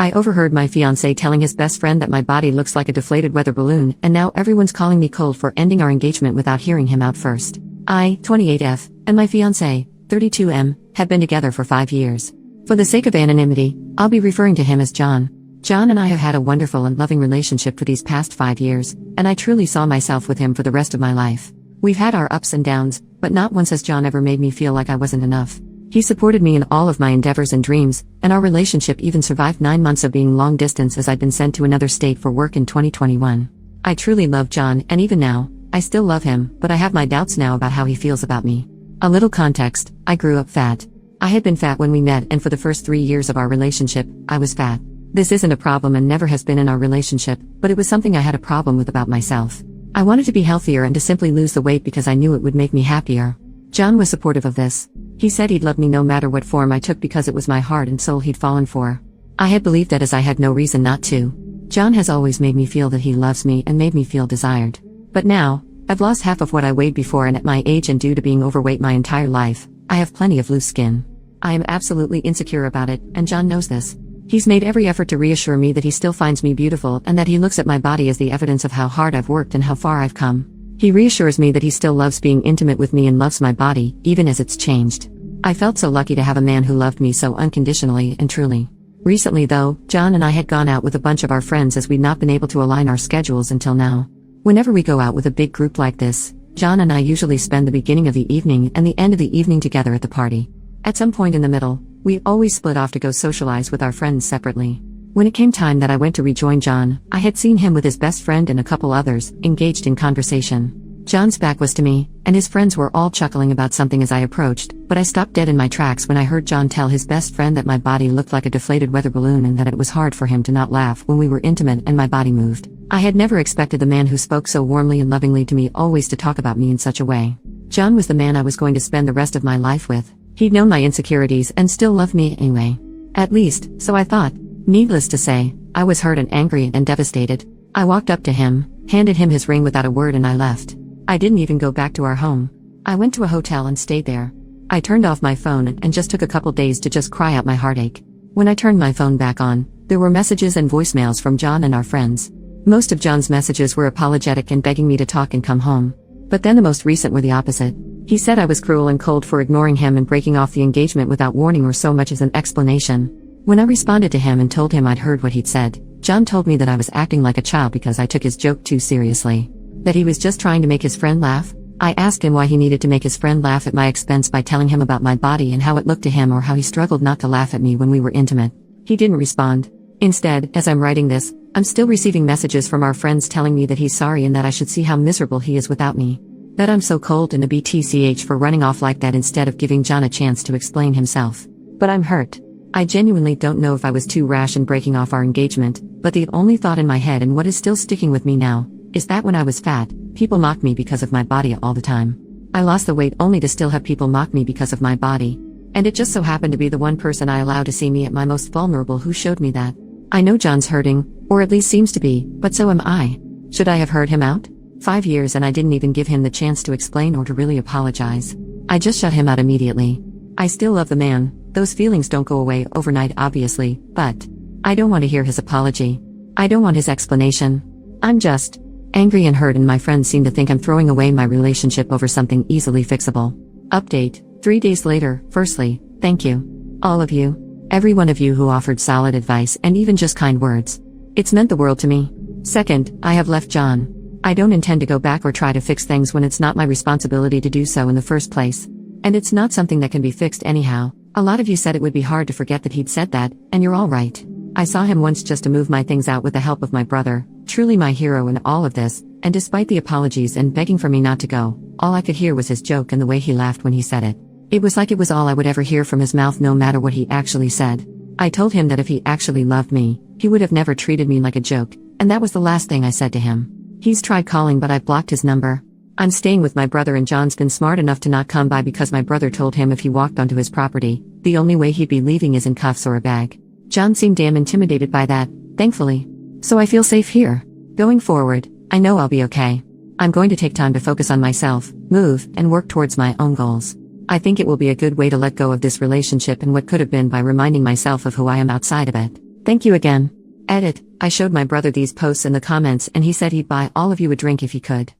I overheard my fiancé telling his best friend that my body looks like a deflated weather balloon, and now everyone's calling me cold for ending our engagement without hearing him out first. I, 28F, and my fiancé, 32M, have been together for 5 years. For the sake of anonymity, I'll be referring to him as John. John and I have had a wonderful and loving relationship for these past 5 years, and I truly saw myself with him for the rest of my life. We've had our ups and downs, but not once has John ever made me feel like I wasn't enough. He supported me in all of my endeavors and dreams, and our relationship even survived 9 months of being long distance as I'd been sent to another state for work in 2021. I truly love John, and even now, I still love him, but I have my doubts now about how he feels about me. A little context: I grew up fat. I had been fat when we met, and for the first 3 years of our relationship, I was fat. This isn't a problem and never has been in our relationship, but it was something I had a problem with about myself. I wanted to be healthier and to simply lose the weight because I knew it would make me happier. John was supportive of this. He said he'd love me no matter what form I took because it was my heart and soul he'd fallen for. I had believed that, as I had no reason not to. John has always made me feel that he loves me and made me feel desired. But now, I've lost half of what I weighed before, and at my age and due to being overweight my entire life, I have plenty of loose skin. I am absolutely insecure about it, and John knows this. He's made every effort to reassure me that he still finds me beautiful and that he looks at my body as the evidence of how hard I've worked and how far I've come. He reassures me that he still loves being intimate with me and loves my body, even as it's changed. I felt so lucky to have a man who loved me so unconditionally and truly. Recently though, John and I had gone out with a bunch of our friends as we'd not been able to align our schedules until now. Whenever we go out with a big group like this, John and I usually spend the beginning of the evening and the end of the evening together at the party. At some point in the middle, we always split off to go socialize with our friends separately. When it came time that I went to rejoin John, I had seen him with his best friend and a couple others, engaged in conversation. John's back was to me, and his friends were all chuckling about something as I approached, but I stopped dead in my tracks when I heard John tell his best friend that my body looked like a deflated weather balloon and that it was hard for him to not laugh when we were intimate and my body moved. I had never expected the man who spoke so warmly and lovingly to me always to talk about me in such a way. John was the man I was going to spend the rest of my life with. He'd known my insecurities and still loved me anyway. At least, so I thought. Needless to say, I was hurt and angry and devastated. I walked up to him, handed him his ring without a word, and I left. I didn't even go back to our home. I went to a hotel and stayed there. I turned off my phone and just took a couple days to just cry out my heartache. When I turned my phone back on, there were messages and voicemails from John and our friends. Most of John's messages were apologetic and begging me to talk and come home. But then the most recent were the opposite. He said I was cruel and cold for ignoring him and breaking off the engagement without warning or so much as an explanation. When I responded to him and told him I'd heard what he'd said, John told me that I was acting like a child because I took his joke too seriously. That he was just trying to make his friend laugh. I asked him why he needed to make his friend laugh at my expense by telling him about my body and how it looked to him, or how he struggled not to laugh at me when we were intimate. He didn't respond. Instead, as I'm writing this, I'm still receiving messages from our friends telling me that he's sorry and that I should see how miserable he is without me. That I'm so cold and a BTCH for running off like that instead of giving John a chance to explain himself. But I'm hurt. I genuinely don't know if I was too rash in breaking off our engagement, but the only thought in my head, and what is still sticking with me now, is that when I was fat, people mocked me because of my body all the time. I lost the weight only to still have people mock me because of my body. And it just so happened to be the one person I allowed to see me at my most vulnerable who showed me that. I know John's hurting, or at least seems to be, but so am I. Should I have heard him out? 5 years and I didn't even give him the chance to explain or to really apologize. I just shut him out immediately. I still love the man. Those feelings don't go away overnight, obviously, but I don't want to hear his apology. I don't want his explanation. I'm just angry and hurt, and my friends seem to think I'm throwing away my relationship over something easily fixable. Update: 3 days later. Firstly, thank you. All of you. Every one of you who offered solid advice and even just kind words. It's meant the world to me. Second, I have left John. I don't intend to go back or try to fix things when it's not my responsibility to do so in the first place. And it's not something that can be fixed anyhow. A lot of you said it would be hard to forget that he'd said that, and you're all right. I saw him once just to move my things out with the help of my brother, truly my hero in all of this, and despite the apologies and begging for me not to go, all I could hear was his joke and the way he laughed when he said it. It was like it was all I would ever hear from his mouth, no matter what he actually said. I told him that if he actually loved me, he would have never treated me like a joke, and that was the last thing I said to him. He's tried calling, but I've blocked his number. I'm staying with my brother, and John's been smart enough to not come by because my brother told him if he walked onto his property, the only way he'd be leaving is in cuffs or a bag. John seemed damn intimidated by that, thankfully. So I feel safe here. Going forward, I know I'll be okay. I'm going to take time to focus on myself, move, and work towards my own goals. I think it will be a good way to let go of this relationship and what could have been by reminding myself of who I am outside of it. Thank you again. Edit, I showed my brother these posts in the comments and he said he'd buy all of you a drink if he could.